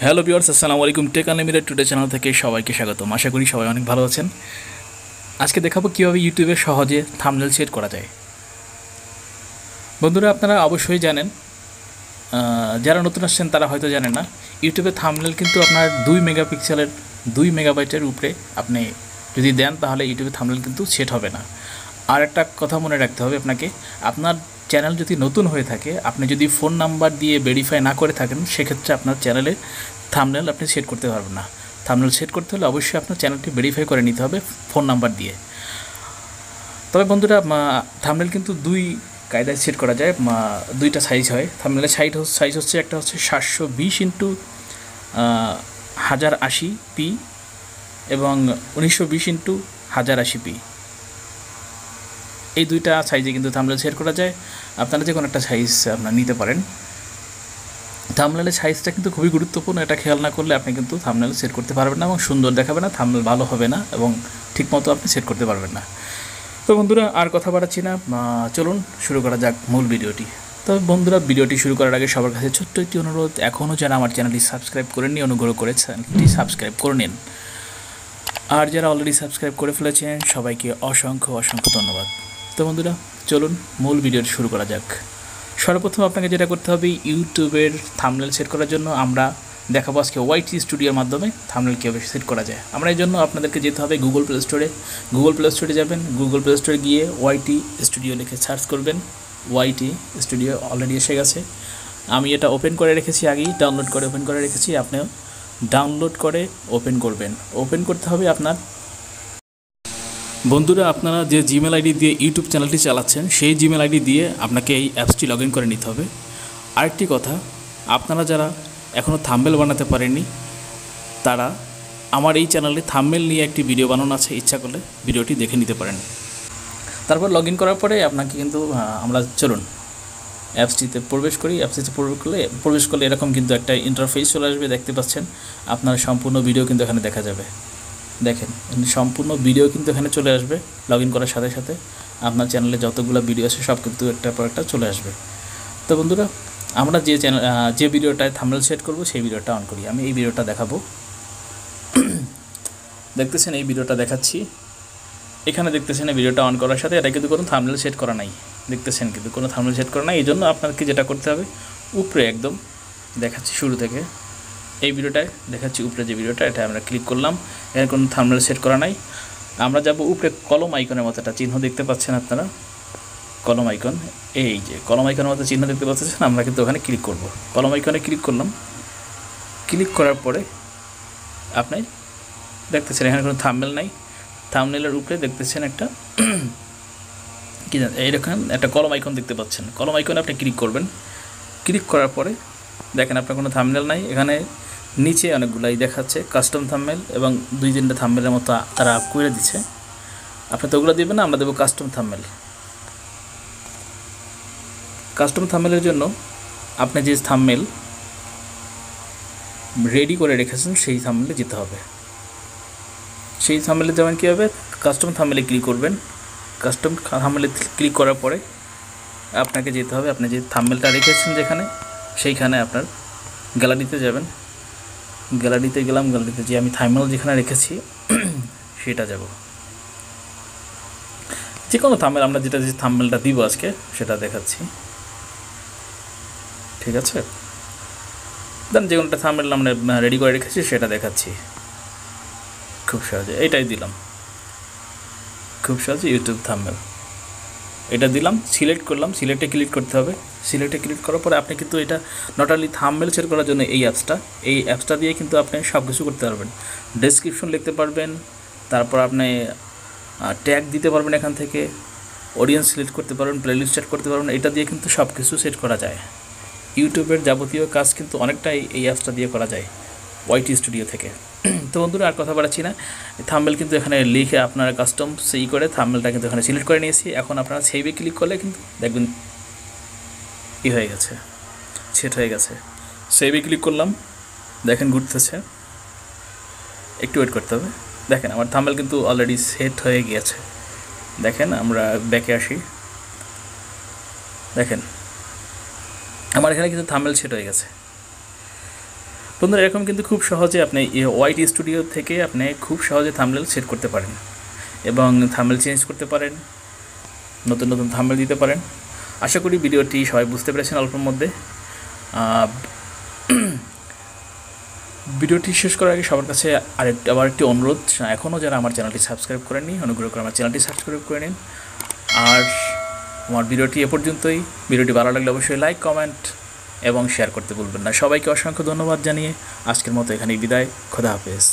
Hello viewers, আসসালামু আলাইকুম। Take unlimited today channel থেকে সবাইকে স্বাগতম। আশা করি সবাই অনেক ভালো আছেন। আজকে দেখাবো কীভাবে ইউটিউবে সহজে থাম্বনেল সেট করা যায়। বন্ধুরা, আপনারা অবশ্যই জানেন, যারা নতুন আসছেন তারা হয়তো জানেন না, ইউটিউবে থাম্বনেল কিন্তু আপনার 2 মেগাপিক্সেলের 2 মেগাবাইটের উপরে আপনি যদি দেন তাহলে ইউটিউবে থাম্বনেল কিন্তু সেট হবে না। আর একটা কথা মনে রাখতে হবে আপনাকে, আপনার চ্যানেল যদি নতুন হয়ে থাকে, আপনি যদি ফোন নাম্বার দিয়ে ভেরিফাই না করে থাকেন, সেক্ষেত্রে আপনার চ্যানেলে থাম্বনেল আপনি সেট করতে পারবেন না। থাম্বনেল সেট করতে হলে অবশ্যই আপনার চ্যানেলটি ভেরিফাই করে নিতে হবে ফোন নাম্বার দিয়ে। তবে বন্ধুরা, থাম্বনেল কিন্তু দুই কায়দায় সেট করা যায়। দুইটা সাইজ হয় থাম্বনেলের। সাইজ হচ্ছে, একটা হচ্ছে 720x1080p এবং 1920x1080p। এই দুইটা সাইজে কিন্তু থাম্বনেল সেট করা যায়। আপনারা যে কোনো একটা সাইজ আপনারা নিতে পারেন। থাম্বনেলের সাইজটা কিন্তু খুবই গুরুত্বপূর্ণ। এটা খেয়াল না করলে আপনি কিন্তু থাম্বনেল সেট করতে পারবেন না এবং সুন্দর দেখাবে না, থাম্বনেল ভালো হবে না এবং ঠিকমতো আপনি সেট করতে পারবেন না। তো বন্ধুরা, আর কথা বাড়াচ্ছি না, চলুন শুরু করা যাক মূল ভিডিওটি। তবে বন্ধুরা, ভিডিওটি শুরু করার আগে সবার কাছে ছোট্ট একটি অনুরোধ, এখনও যারা আমার চ্যানেলটি সাবস্ক্রাইব করেননি, অনুগ্রহ করে চ্যানেলটি সাবস্ক্রাইব করে নিন। আর যারা অলরেডি সাবস্ক্রাইব করে ফেলেছেন সবাইকে অসংখ্য ধন্যবাদ। তো বন্ধুরা, চলুন মূল ভিডিওটি শুরু করা যাক। সর্বপ্রথম আপনাকে যেটা করতে হবে, ইউটিউবের থাম্বনেল সেট করার জন্য আমরা দেখাবো আজকে ওয়াইটি স্টুডিওর মাধ্যমে থাম্বনেল কীভাবে সেট করা যায়। আমরা এই জন্য আপনাদেরকে যেতে হবে গুগল প্লে স্টোরে যাবেন। গুগল প্লে স্টোরে গিয়ে ওয়াইটি স্টুডিও লিখে সার্চ করবেন। ওয়াইটি স্টুডিও অলরেডি এসে গেছে। আমি এটা ওপেন করে রেখেছি, আগেই ডাউনলোড করে ওপেন করে রেখেছি। আপনিও ডাউনলোড করে ওপেন করবেন। ওপেন করতে হবে আপনার। বন্ধুরা, আপনারা যে জিমেল আইডি দিয়ে ইউটিউব চ্যানেলটি চালাচ্ছেন, সেই জিমেল আইডি দিয়ে আপনাকে এই অ্যাপসটি লগ ইন করে নিতে হবে। আরেকটি কথা, আপনারা যারা এখনও থাম্বনেল বানাতে পারেননি, তারা আমার এই চ্যানেলে থাম্বনেল নিয়ে একটি ভিডিও বানানো আছে, ইচ্ছা করলে ভিডিওটি দেখে নিতে পারেন। তারপর লগ ইন করার পরে আপনাকে কিন্তু আমরা চলুন অ্যাপসটিতে প্রবেশ করি। অ্যাপসটিতে প্রবেশ করলে এরকম কিন্তু একটা ইন্টারফেস চলে আসবে, দেখতে পাচ্ছেন। আপনার সম্পূর্ণ ভিডিও কিন্তু এখানে দেখা যাবে। দেখেন, সম্পূর্ণ ভিডিও কিন্তু এখানে চলে আসবে। লগ ইন করার সাথে সাথে আপনার চ্যানেলে যতগুলো ভিডিও আছে সব কিন্তু একটার পর একটা চলে আসবে। তো বন্ধুরা, আমরা যে ভিডিওটায় থাম্বনেল সেট করব সেই ভিডিওটা অন করি। আমি এই ভিডিওটা দেখাবো। দেখতেছেন, এই ভিডিওটা দেখাচ্ছি। এখানে দেখতেছেন এই ভিডিওটা অন করার সাথে এটা কিন্তু কোনো থাম্বনেল সেট করা নাই। দেখতেছেন কিন্তু কোনো থাম্বনেল সেট করা নাই। এই জন্য আপনাকে যেটা করতে হবে, উপরে একদম দেখাচ্ছি শুরু থেকে, এই ভিডিওটায় দেখাচ্ছি উপরে যে ভিডিওটা, এটা আমরা ক্লিক করলাম। এর কোনো থাম্বনেল সেট করা নাই। আমরা যাব উপরে কলম আইকনের মতো একটা চিহ্ন দেখতে পাচ্ছেন আপনারা, কলম আইকন। এই যে কলম আইকনের মতো চিহ্ন দেখতে পাচ্ছেন, আমরা কিন্তু ওখানে ক্লিক করব। কলম আইকনে ক্লিক করলাম। ক্লিক করার পরে আপনি দেখতেছেন এখানে কোনো থাম্বনেল নাই। থাম্বনেলের উপরে দেখতেছেন একটা কি জানেন, এইরকম একটা কলম আইকন দেখতে পাচ্ছেন। কলম আইকনে আপনি ক্লিক করবেন। ক্লিক করার পরে দেখেন আপনার কোনো থাম্বনেল নাই। এখানে নিচে অনেকগুলাই দেখাচ্ছে কাস্টম থাম্বনেল এবং 2-3টা থাম্বনেলের মতো তারা করে দিচ্ছে। আপনি তো ওগুলো দেবেন না, আমরা দেবো কাস্টম থাম্বনেল। কাস্টম থাম্বনেলের জন্য আপনি যে থাম্বনেল রেডি করে রেখেছেন সেই থাম্বনেলে যেতে হবে। সেই থাম্বনেলে যেমন কী হবে, কাস্টম থাম্বনেলে ক্লিক করবেন। কাস্টম থাম্বনেলে ক্লিক করার পরে আপনাকে যেতে হবে, আপনি যে থাম্বনেলটা রেখেছেন যেখানে, সেইখানে আপনার গ্যালারিতে যাবেন। গ্যালারিতে গেলাম। গ্যালারিতে যে আমি থাম্বনেল যেখানে রেখেছি সেটা যাব। যে কোনো থাম্বনেল, আমরা যে থাম্বনেলটা দিব আজকে সেটা দেখাচ্ছি, ঠিক আছে? দেন যে কোনোটা থাম্বনেল আমরা রেডি করে রেখেছি সেটা দেখাচ্ছি খুব সহজে। এইটাই দিলাম, খুব সহজে ইউটিউব থাম্বনেল এটা দিলাম। সিলেক্ট করলাম। সিলেক্টে ক্লিক করতে হবে। সিলেক্টে ক্লিক করার পরে আপনি কিন্তু এটা নট অনলি থাম্বনেল সেট করার জন্য এই অ্যাপসটা দিয়ে কিন্তু আপনি সব কিছু করতে পারবেন। ডেসক্রিপশন লিখতে পারবেন, তারপর আপনি ট্যাগ দিতে পারবেন, এখান থেকে অডিয়েন্স সিলেক্ট করতে পারবেন, প্লেলিস্ট সেট করতে পারবেন। এটা দিয়ে কিন্তু সব কিছু সেট করা যায়। ইউটিউবের যাবতীয় কাজ কিন্তু অনেকটাই এই অ্যাপসটা দিয়ে করা যায় ওয়াইটি স্টুডিও থেকে। তো বন্ধুরা, আর কথা বাড়াচ্ছি না। থাম্বনেল কিন্তু এখানে লিখে আপনারা কাস্টম সেই করে থাম্বনেলটা কিন্তু এখানে সিলেক্ট করে নিয়েছি। এখন আপনারা সেভে ক্লিক করলে কিন্তু দেখবেন হয়ে গেছে, সেট হয়ে গেছে। সেভে ক্লিক করলাম, দেখেন ঘুরতেছে, একটু ওয়েট করতে হবে। দেখেন আমার থাম্বনেল কিন্তু অলরেডি সেট হয়ে গিয়েছে। দেখেন, আমরা ব্যাকে আসি। দেখেন আমার এখানে কিন্তু থাম্বনেল সেট হয়ে গেছে। বন্ধুরা এরকম কিন্তু খুব সহজে আপনি ওয়াইটি স্টুডিও থেকে আপনি খুব সহজে থাম্বনেল সেট করতে পারেন এবং থাম্বনেল চেঞ্জ করতে পারেন, নতুন নতুন থাম্বনেল দিতে পারেন। আশা করি ভিডিওটি সবাই বুঝতে পেরেছেন অল্পের মধ্যে। ভিডিওটি শেষ করার আগে সবার কাছে আবার একটি অনুরোধ, এখনও যারা আমার চ্যানেলটি সাবস্ক্রাইব করেননি অনুগ্রহ করে আমার চ্যানেলটি সাবস্ক্রাইব করে নিন। আর আমার ভিডিওটি এ পর্যন্তই। ভিডিওটি ভালো লাগলে অবশ্যই লাইক, কমেন্ট এবং শেয়ার করতে ভুলবেন না। সবাইকে অসংখ্য ধন্যবাদ জানিয়ে আজকের মতো এখানেই বিদায়। খোদা হাফেজ।